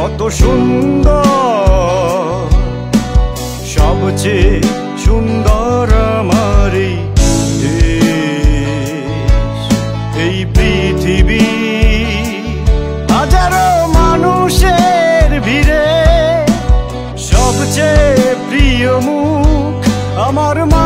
কত সুন্দর, সবচেয়ে সুন্দর আমার এই দেশ, এই পৃথিবী। হাজারো মানুষের ভিড়ে সবচেয়ে প্রিয় মুখ আমার মা।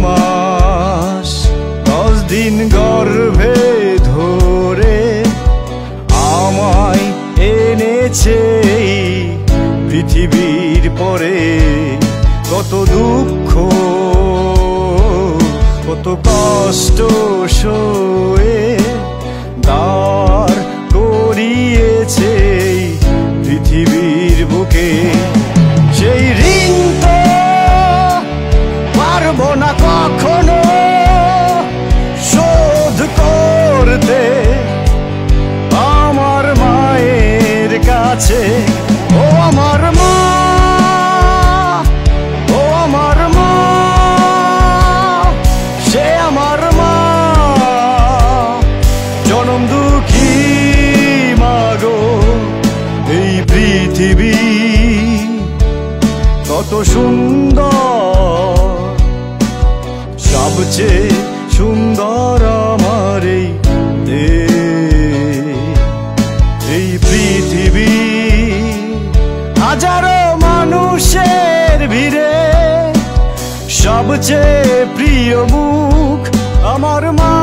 মাস 10 দিন গর্ভে ধরে আমায় এনেছে পৃথিবীর পরে। কত দুঃখ কত কষ্ট সয়ে দাঁড় করিয়েছে পৃথিবীর বুকে। সেই ঋণ তো পারবো না কখনো শোধ করতে আমার মায়ের কাছে। ও আমার মা, ও আমার মা, সে আমার মা, জনম দুঃখী মাগো। এই পৃথিবী কত সুন্দর, সবচেয়ে সুন্দর আমার এই দেশ, এই পৃথিবী। হাজারো মানুষের ভিড়ে সবচেয়ে প্রিয় মুখ আমার মা।